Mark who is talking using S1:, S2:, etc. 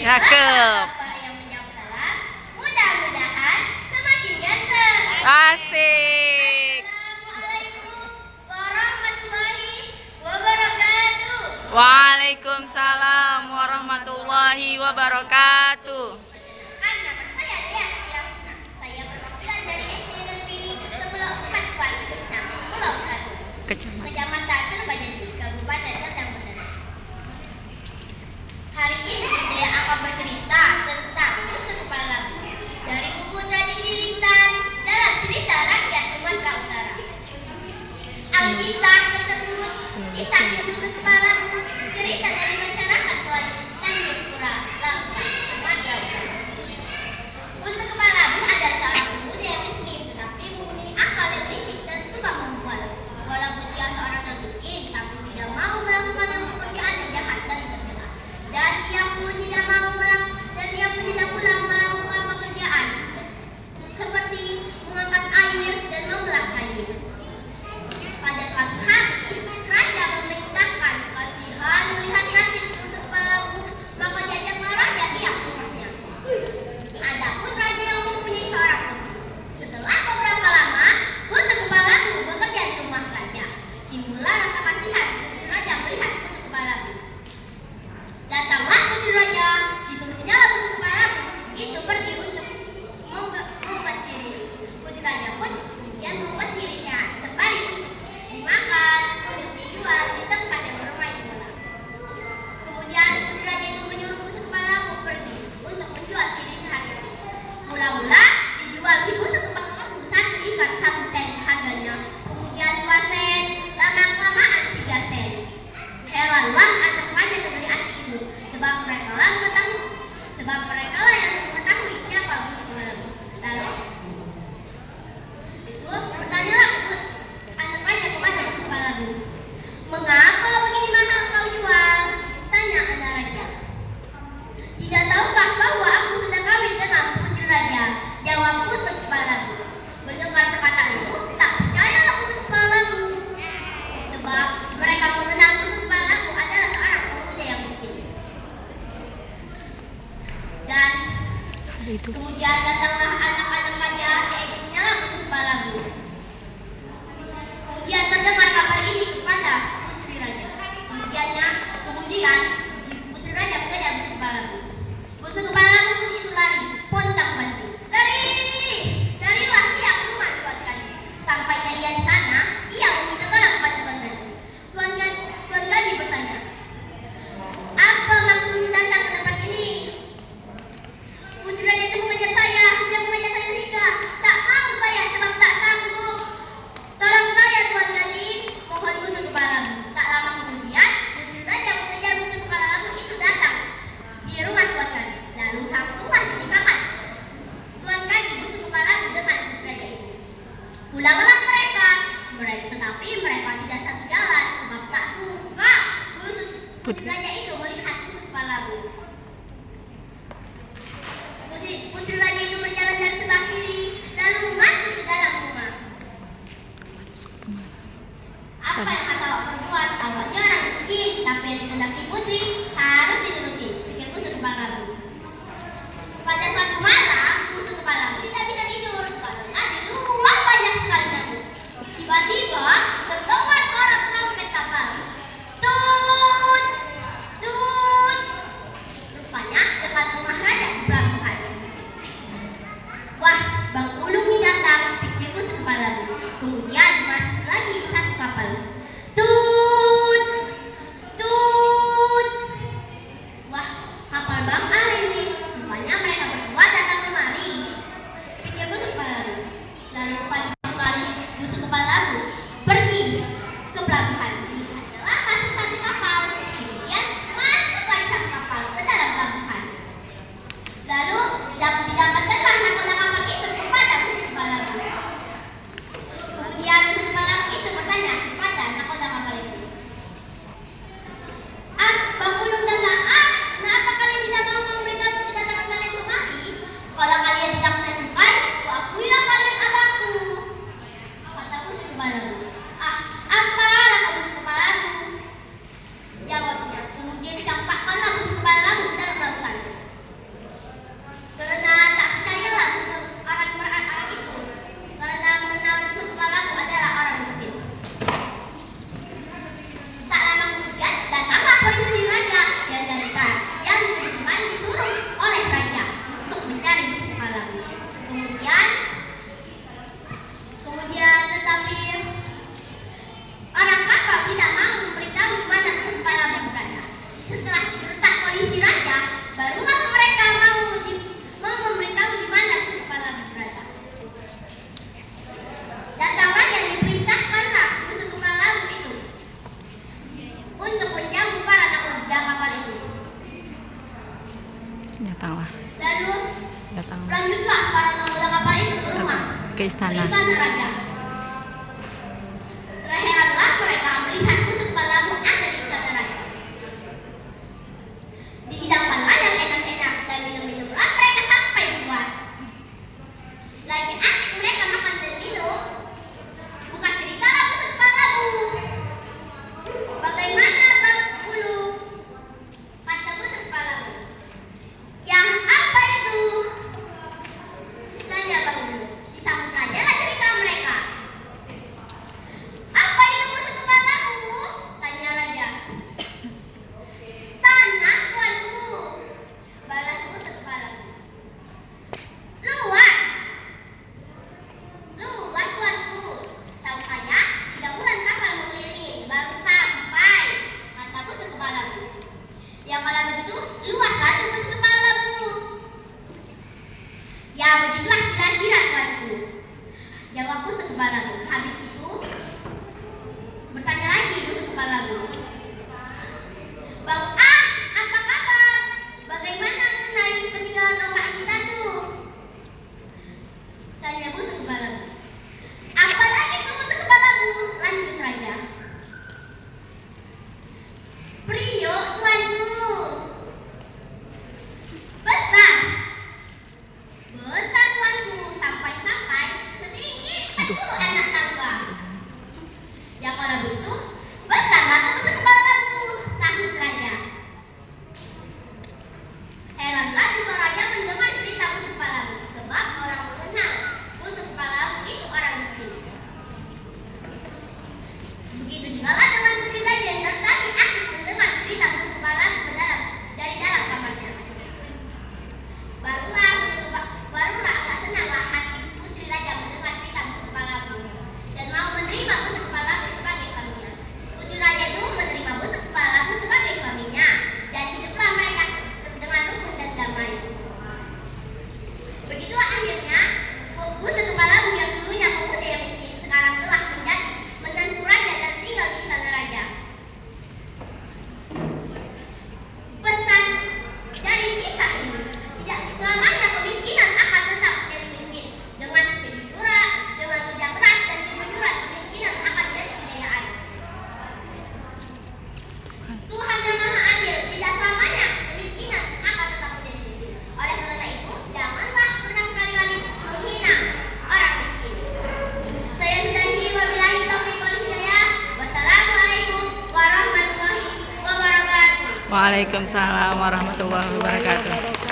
S1: Cakep.
S2: Bapak yang menjawab salam, mudah-mudahan semakin ganteng.
S1: Asik.
S2: Assalamualaikum warahmatullahi wabarakatuh.
S1: Waalaikumsalam warahmatullahi wabarakatuh.
S2: Kan nama saya Dea Irakusna. Saya perwakilan dari SD Negeri 104276 Pulau Batu, Kecamatan Serbajanji, Kabupaten Serdang Bedagai. Hari ini Dea akan bercerita tentang Busuk Kepala Labu dari buku tradisi lisan dalam cerita rakyat Sumatera Utara. Alkisah tersebut kisah si Busuk Kepala Labu, cerita dari masyarakat Melayu Tanjung Pura, Lampung, Sumatera Utara. Busuk Kepala Labu adalah seorang pemuda yang miskin tetapi mempunyai akal yang licik dan suka membual. Walaupun dia seorang yang miskin, tapi tidak mau melakukan yang pekerjaan yang jahat dan tercela. Dan dia pun tidak pula melakukan pekerjaan seperti mengangkat air dan membelah kayu. Pada suatu hari, raja memerintahkan kasihan melihat nasib busuk kepala labu, maka diajaklah raja ia ke rumahnya. Adapun raja yang mempunyai seorang putri. Setelah beberapa lama, busuk kepala labu bekerja di rumah raja. Timbullah rasa kasihan putri raja melihat busuk kepala labu. Datanglah putri raja, disuruhnya busuk kepala labu itu pergi untuk membuat sirih. Putri raja pun kemudian membuat sirihnya sembari untuk dimakan, untuk dijual di tempat yang bermain bola. Kemudian putri raja itu menyuruh busuk kepala labu pergi untuk menjual sirih sehari-hari. Mula-mula dijual si busuk kepala labu satu ikat 1 sen harganya, kemudian 2 sen, lama-kelamaan 3 sen. Heranlah anak raja negeri asing itu, sebab mereka lah yang mengetahui siapa busuk kepala labu. Lalu itu bertanyalah anak raja kepada busuk kepala labu, "Mengapa begini mahal kau jual?" Tanya anak raja. "Tidak tahukah bahwa aku sudah kawin dengan putri raja?" Jawab busuk kepala labu. Mendengar perkataan itu, tak percayalah busuk kepala labu, sebab mereka mengenal busuk kepala labu adalah seorang pemuda yang miskin. Dan kemudian datanglah anak-anak raja, diajaknya lah busuk kepala labu. Kemudian terdengar kabar ini kepada putri raja. Kemudian putri raja mengejar busuk kepala labu. Busuk kepala labu pun itu lari, pontang-panting. Larilah ia ke rumah Tuan Gadi. Sampainya ia di sana, ia meminta tolong kepada Tuan Gadi. Tuan Gadi bertanya, "Apa maksudmu datang ke tempat ini?" "Putri raja itu mengejar saya, dia mengejar saya nikah. Tak mau saya sebab tak sanggup. Tolong saya Tuan Gadi," mohon busuk kepala labu. Tak lama kemudian, putri raja mengejar busuk kepala labu itu datang di rumah Tuan Gadi. Lalu langsunglah dinikahkan Tuan Gadi busuk kepala labu dengan putri raja itu. Pulanglah mereka, tetapi mereka tidak satu jalan sebab tak suka putri raja itu melihat busuk kepala labu. Putri raja itu berjalan dari sebelah kiri lalu masuk ke dalam rumah. Apa yang masalah perempuan? Awalnya orang miskin, tapi yang dikehendaki putri harus dituruti, pikir busuk kepala labu. Pada suatu malam, busuk kepala labu tidak bisa tidur karena di luar banyak sekali nyamuk. Tiba-tiba terdengar suara trompet kapal. Tut, tut. Rupanya dekat rumah raja di pelabuhan. Wah, Bang Ulung nih datang, pikir busuk kepala labu. Kemudian masuk lagi satu kapal. Tut, tut. telah disertak polisi raja, barulah mereka mau memberitahu di mana busuk kepala labu berada. Datang raja, diperintahkanlah busuk kepala labu itu untuk menjamu para nakoda kapal itu.
S1: Datanglah.
S2: Lalu
S1: Datanglah
S2: lanjutlah para nakoda kapal itu ke rumah,
S1: ke istana.
S2: raja. Heranlah mereka melihat busuk kepala labu ada di istana raja. Dihidangkanlah yang enak-enak dan minum-minumlah mereka sampai puas. Lagi asik mereka makan dan minum, buka ceritalah busuk kepala labu. Bagaimana Bang Ulu? Kata busuk kepala labu. Yang apa itu? Tanya Bang Ulu. Disambut raja lah cerita mereka. Apa itu busuk kepala labu? Tanya raja. Tanah, tuanku, balas busuk kepala labu. Luas, luas tuanku. Setahu saya 3 bulan kapal mengelilingi baru sampai, kata busuk kepala labu. Ya kalau begitu luaslah tuh busuk kepala labu. Ya begitulah kira-kira tuanku, jawab busuk kepala labu. Habis itu bertanya lagi busuk kepala labu. Bang apa kabar? Bagaimana mengenai peninggalan ombak kita tuh? Tanya busuk kepala labu. Apalagi tuh busuk kepala labu? Lanjut raja. Priok tuanku. Besar. Besar tuanku, sampai-sampai setinggi 40 anak tangga. Ya kalau begitu, besarlah tuh busuk kepala labu, sahut raja. Heranlah juga raja mendengar cerita busuk kepala labu, sebab orang mengenal busuk kepala labu itu orang miskin. Begitu juga lah dengan putri raja yang tadi asik mendengar cerita busuk kepala labu dari dalam kamarnya. Barulah agak senanglah hati putri raja mendengar cerita busuk kepala labu dan mau menerima busuk kepala labu sebagai suaminya. Putri raja itu menerima busuk kepala labu sebagai suaminya dan hiduplah mereka dengan rukun dan damai. Begitulah akhirnya busuk kepala labu yang dulunya pemuda yang miskin sekarang telah menjadi menantu raja dan tinggal di istana raja. Pesan dari kisah ini, tidak selamanya kemiskinan akan tetap menjadi miskin. Dengan kejujuran, dengan kerja keras dan kejujuran, kemiskinan akan jadi kejayaan. Tuhan yang Maha Adil, tidak selamanya kemiskinan akan tetap menjadi miskin. Oleh karena itu, janganlah pernah sekali-kali menghina orang miskin. Saya sudahi, wabillahi taufiq wal hidayah. Wassalamualaikum warahmatullahi wabarakatuh.
S1: Waalaikumsalam warahmatullahi wabarakatuh.